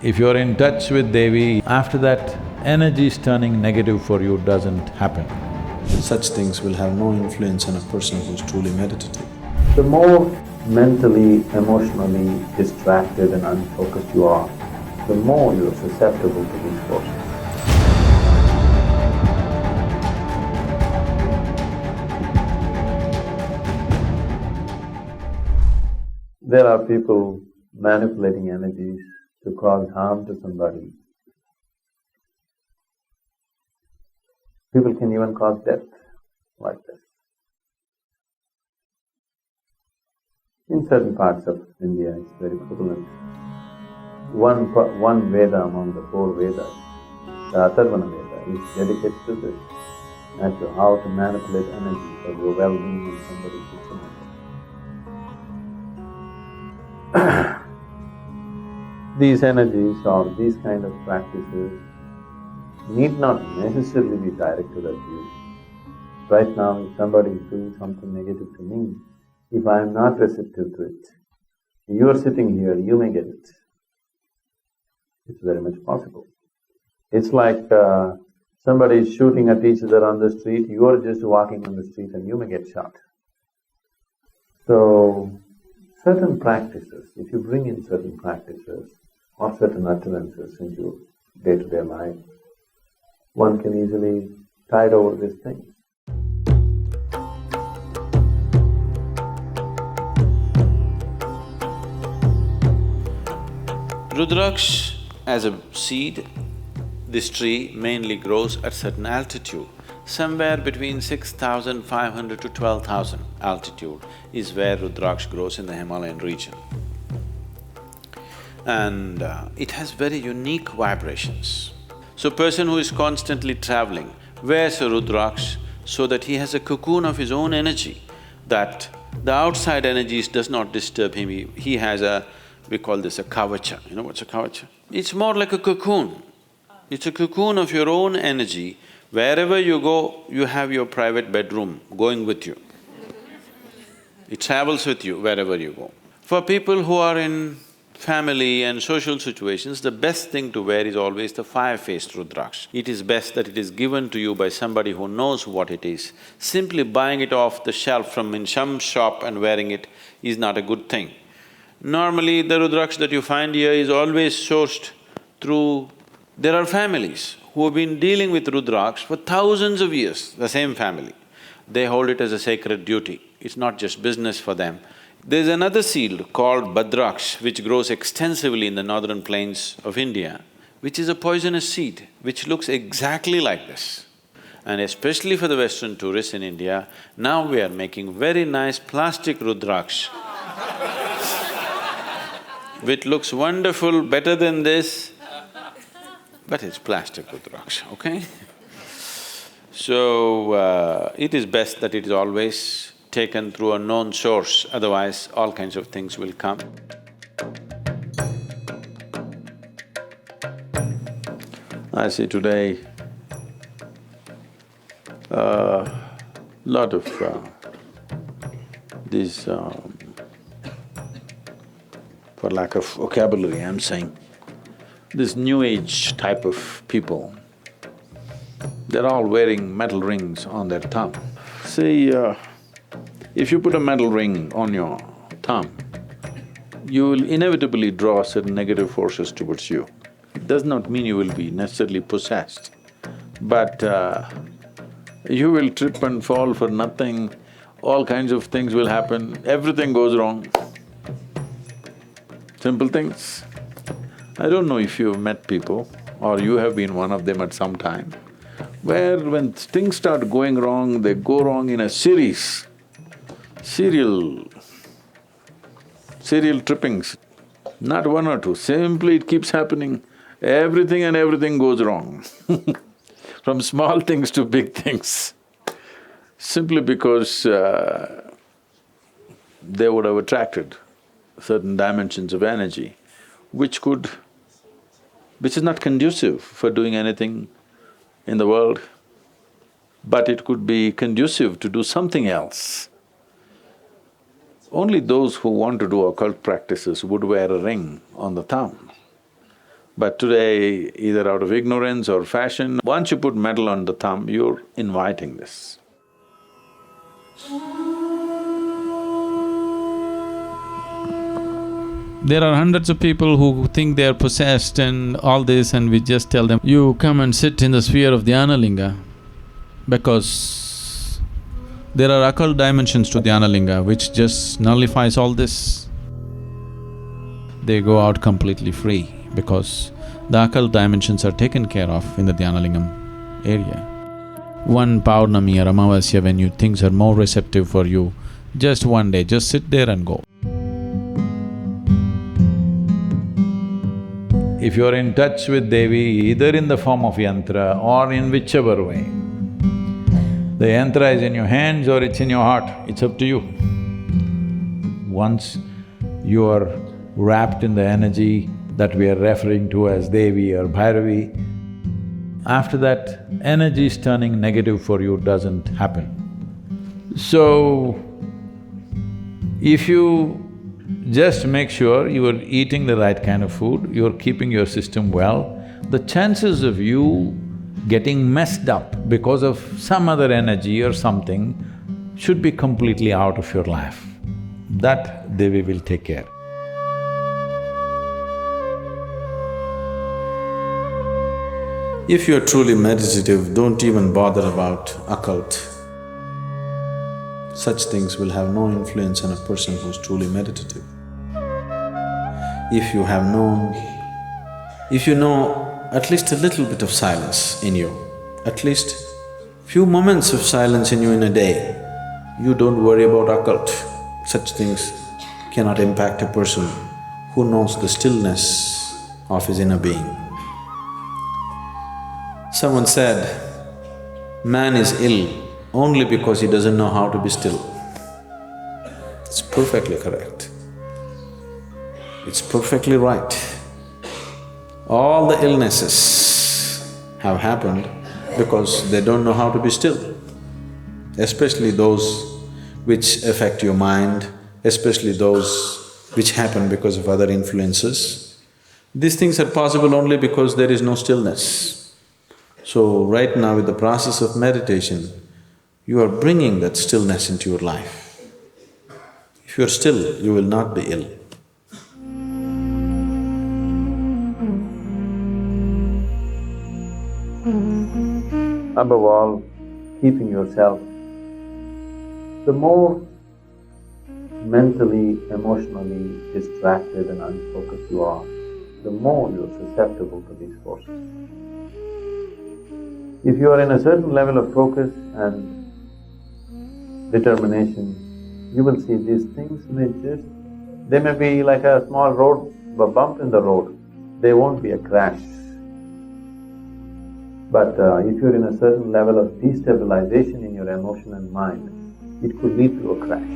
If you're in touch with Devi, after that, energies turning negative for you doesn't happen. Such things will have no influence on a person who's truly meditative. The more mentally, emotionally distracted and unfocused you are, the more you're susceptible to these forces. There are people manipulating energies to cause harm to somebody. People can even cause death like this. In certain parts of India, it's very prevalent. One Veda among the four Vedas, the Atharvana Veda, is dedicated to this, as to how to manipulate energy for your well-being and somebody's detriment. These energies or these kind of practices need not necessarily be directed at you. Right now, if somebody is doing something negative to me, if I am not receptive to it, you are sitting here, you may get it. It's very much possible. It's like somebody is shooting at each other on the street, you are just walking on the street and you may get shot. So, certain practices, if you bring in certain practices or certain utterances into day-to-day life, one can easily tide over these things. Rudraksh as a seed, this tree mainly grows at certain altitude. Somewhere between 6,500 to 12,000 altitude is where Rudraksh grows in the Himalayan region. And it has very unique vibrations. So person who is constantly traveling wears a Rudraksh so that he has a cocoon of his own energy, that the outside energies does not disturb him. He has a… we call this a kavacha. You know what's a kavacha? It's more like a cocoon. It's a cocoon of your own energy. Wherever you go, you have your private bedroom going with you. It travels with you wherever you go. For people who are in family and social situations, the best thing to wear is always the fire-faced Rudraksh. It is best that it is given to you by somebody who knows what it is. Simply buying it off the shelf from in some shop and wearing it is not a good thing. Normally, the Rudraksh that you find here is always sourced through… there are families who have been dealing with Rudraksh for thousands of years, the same family. They hold it as a sacred duty, it's not just business for them. There's another seed called Bhadraksh, which grows extensively in the northern plains of India, which is a poisonous seed, which looks exactly like this. And especially for the Western tourists in India, now we are making very nice plastic Rudraksh which looks wonderful, better than this, but it's plastic Rudraksh, okay? So, it is best that it is always taken through a known source, otherwise all kinds of things will come. I see today, lot of these, for lack of vocabulary, I'm saying, this new age type of people, they're all wearing metal rings on their thumb. See, if you put a metal ring on your thumb, you will inevitably draw certain negative forces towards you. It does not mean you will be necessarily possessed, but you will trip and fall for nothing, all kinds of things will happen, everything goes wrong. Simple things. I don't know if you've met people or you have been one of them at some time, where when things start going wrong, they go wrong in a series, serial trippings, not one or two, simply it keeps happening, everything and everything goes wrong from small things to big things, simply because they would have attracted certain dimensions of energy which is not conducive for doing anything in the world, but it could be conducive to do something else. Only those who want to do occult practices would wear a ring on the thumb. But today, either out of ignorance or fashion, once you put metal on the thumb, you're inviting this. There are hundreds of people who think they are possessed and all this, and we just tell them, you come and sit in the sphere of Dhyana Linga, because there are occult dimensions to Dhyana Linga which just nullifies all this. They go out completely free because the occult dimensions are taken care of in the Dhyana Lingam area. One Paurnami or Amavasya, when things are more receptive for you, just one day, just sit there and go. If you're in touch with Devi, either in the form of yantra or in whichever way, the yantra is in your hands or it's in your heart, it's up to you. Once you are wrapped in the energy that we are referring to as Devi or Bhairavi, after that, energies turning negative for you doesn't happen. So, if you just make sure you are eating the right kind of food, you're keeping your system well, the chances of you getting messed up because of some other energy or something should be completely out of your life. That Devi will take care. If you're truly meditative, don't even bother about occult. Such things will have no influence on a person who's truly meditative. If you know at least a little bit of silence in you, at least few moments of silence in you in a day, you don't worry about occult. Such things cannot impact a person who knows the stillness of his inner being. Someone said, man is ill only because he doesn't know how to be still. It's perfectly correct. It's perfectly right. All the illnesses have happened because they don't know how to be still, especially those which affect your mind, especially those which happen because of other influences. These things are possible only because there is no stillness. So right now with the process of meditation, you are bringing that stillness into your life. If you're still, you will not be ill. Above all, keeping yourself. The more mentally, emotionally distracted and unfocused you are, the more you're susceptible to these forces. If you are in a certain level of focus and determination, you will see these things may just… they may be like a small road, a bump in the road, they won't be a crash. But if you're in a certain level of destabilization in your emotion and mind, it could lead to a crash.